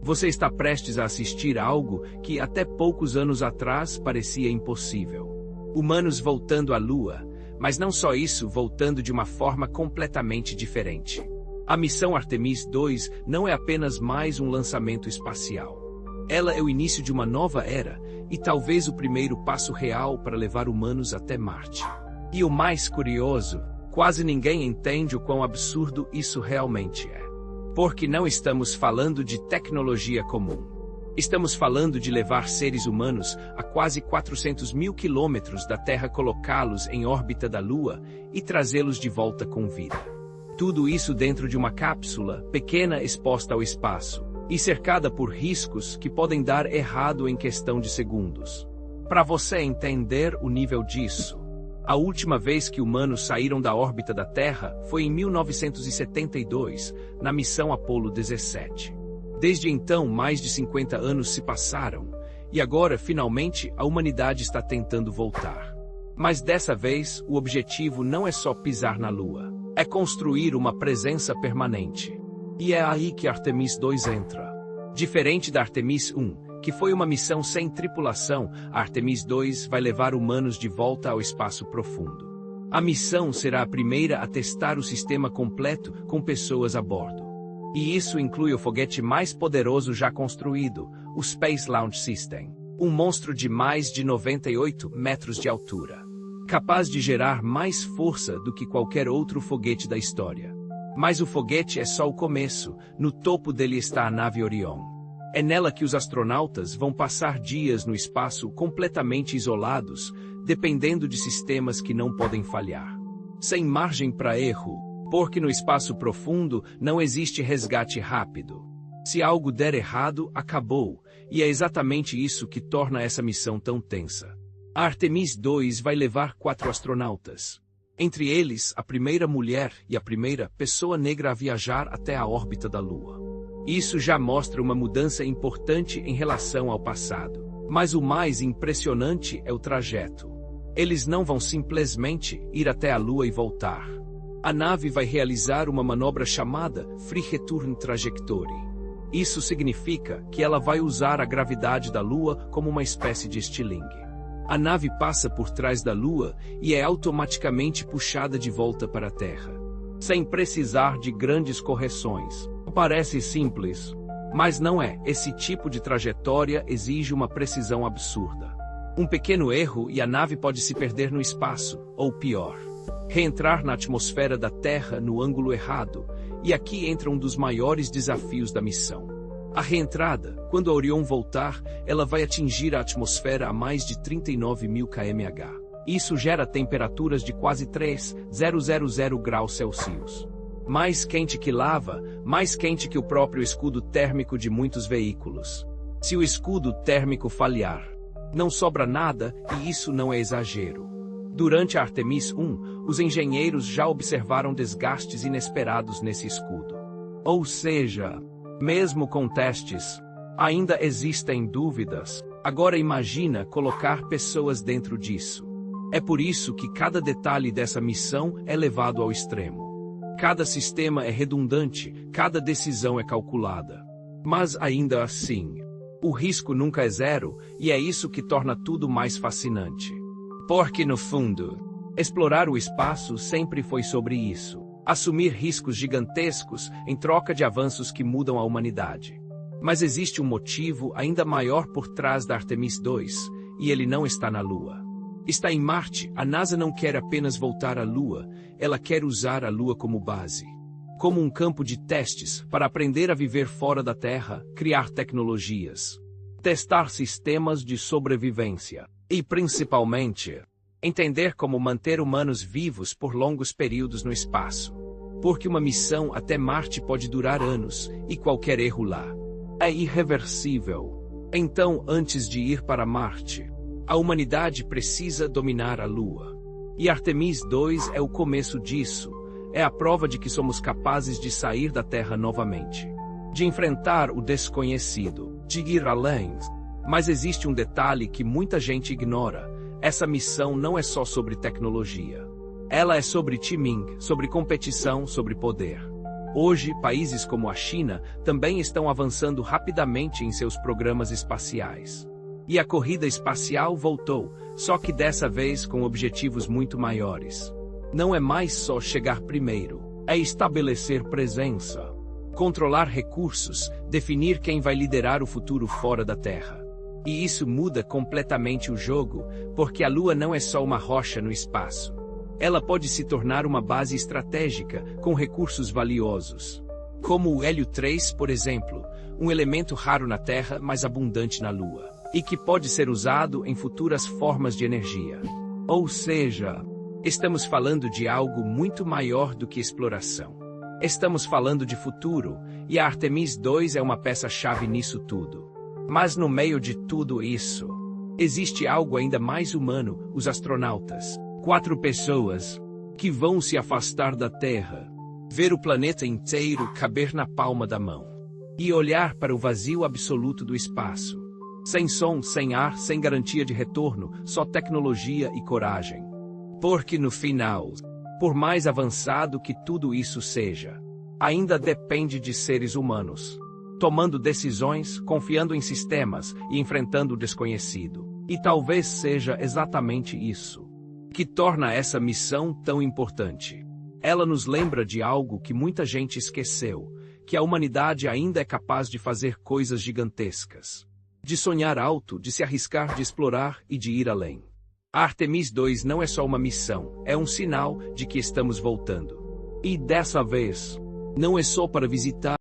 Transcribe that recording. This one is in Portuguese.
Você está prestes a assistir a algo que até poucos anos atrás parecia impossível. Humanos voltando à Lua, mas não só isso, voltando de uma forma completamente diferente. A missão Artemis II não é apenas mais um lançamento espacial. Ela é o início de uma nova era e talvez o primeiro passo real para levar humanos até Marte. E o mais curioso, quase ninguém entende o quão absurdo isso realmente é. Porque não estamos falando de tecnologia comum. Estamos falando de levar seres humanos a quase 400 mil quilômetros da Terra, colocá-los em órbita da Lua e trazê-los de volta com vida. Tudo isso dentro de uma cápsula pequena exposta ao espaço e cercada por riscos que podem dar errado em questão de segundos. Para você entender o nível disso, a última vez que humanos saíram da órbita da Terra foi em 1972, na missão Apollo 17. Desde então, mais de 50 anos se passaram, e agora, finalmente, a humanidade está tentando voltar. Mas dessa vez, o objetivo não é só pisar na Lua, é construir uma presença permanente. E é aí que Artemis II entra. Diferente da Artemis I, que foi uma missão sem tripulação, a Artemis II vai levar humanos de volta ao espaço profundo. A missão será a primeira a testar o sistema completo com pessoas a bordo. E isso inclui o foguete mais poderoso já construído, o Space Launch System, um monstro de mais de 98 metros de altura, capaz de gerar mais força do que qualquer outro foguete da história. Mas o foguete é só o começo, no topo dele está a nave Orion. É nela que os astronautas vão passar dias no espaço completamente isolados, dependendo de sistemas que não podem falhar. Sem margem para erro, porque no espaço profundo não existe resgate rápido. Se algo der errado, acabou, e é exatamente isso que torna essa missão tão tensa. A Artemis II vai levar 4 astronautas. Entre eles, a primeira mulher e a primeira pessoa negra a viajar até a órbita da Lua. Isso já mostra uma mudança importante em relação ao passado. Mas o mais impressionante é o trajeto. Eles não vão simplesmente ir até a Lua e voltar. A nave vai realizar uma manobra chamada Free Return Trajectory. Isso significa que ela vai usar a gravidade da Lua como uma espécie de estilingue. A nave passa por trás da Lua e é automaticamente puxada de volta para a Terra, sem precisar de grandes correções. Parece simples, mas não é. Esse tipo de trajetória exige uma precisão absurda. Um pequeno erro e a nave pode se perder no espaço, ou pior, reentrar na atmosfera da Terra no ângulo errado, e aqui entra um dos maiores desafios da missão. A reentrada, quando a Orion voltar, ela vai atingir a atmosfera a mais de 39 mil kmh. Isso gera temperaturas de quase 3.000 graus Celsius. Mais quente que lava, mais quente que o próprio escudo térmico de muitos veículos. Se o escudo térmico falhar, não sobra nada, e isso não é exagero. Durante a Artemis I, os engenheiros já observaram desgastes inesperados nesse escudo. Ou seja, mesmo com testes, ainda existem dúvidas. Agora imagina colocar pessoas dentro disso. É por isso que cada detalhe dessa missão é levado ao extremo. Cada sistema é redundante, cada decisão é calculada. Mas ainda assim, o risco nunca é zero, e é isso que torna tudo mais fascinante. Porque no fundo, explorar o espaço sempre foi sobre isso. Assumir riscos gigantescos em troca de avanços que mudam a humanidade. Mas existe um motivo ainda maior por trás da Artemis II, e ele não está na Lua. Está em Marte. A NASA não quer apenas voltar à Lua, ela quer usar a Lua como base. Como um campo de testes para aprender a viver fora da Terra, criar tecnologias, testar sistemas de sobrevivência e, principalmente, entender como manter humanos vivos por longos períodos no espaço. Porque uma missão até Marte pode durar anos, e qualquer erro lá é irreversível. Então, antes de ir para Marte, a humanidade precisa dominar a Lua. E Artemis II é o começo disso. É a prova de que somos capazes de sair da Terra novamente, de enfrentar o desconhecido, de ir além. Mas existe um detalhe que muita gente ignora. Essa missão não é só sobre tecnologia. Ela é sobre timing, sobre competição, sobre poder. Hoje, países como a China também estão avançando rapidamente em seus programas espaciais. E a corrida espacial voltou, só que dessa vez com objetivos muito maiores. Não é mais só chegar primeiro, é estabelecer presença, controlar recursos, definir quem vai liderar o futuro fora da Terra. E isso muda completamente o jogo, porque a Lua não é só uma rocha no espaço. Ela pode se tornar uma base estratégica, com recursos valiosos. Como o hélio 3, por exemplo, um elemento raro na Terra, mas abundante na Lua, e que pode ser usado em futuras formas de energia. Ou seja, estamos falando de algo muito maior do que exploração. Estamos falando de futuro, e a Artemis II é uma peça-chave nisso tudo. Mas no meio de tudo isso, existe algo ainda mais humano, os astronautas. 4 pessoas que vão se afastar da Terra, ver o planeta inteiro caber na palma da mão e olhar para o vazio absoluto do espaço. Sem som, sem ar, sem garantia de retorno, só tecnologia e coragem. Porque no final, por mais avançado que tudo isso seja, ainda depende de seres humanos, tomando decisões, confiando em sistemas e enfrentando o desconhecido. E talvez seja exatamente isso que torna essa missão tão importante. Ela nos lembra de algo que muita gente esqueceu, que a humanidade ainda é capaz de fazer coisas gigantescas, de sonhar alto, de se arriscar, de explorar e de ir além. A Artemis II não é só uma missão, é um sinal de que estamos voltando. E dessa vez, não é só para visitar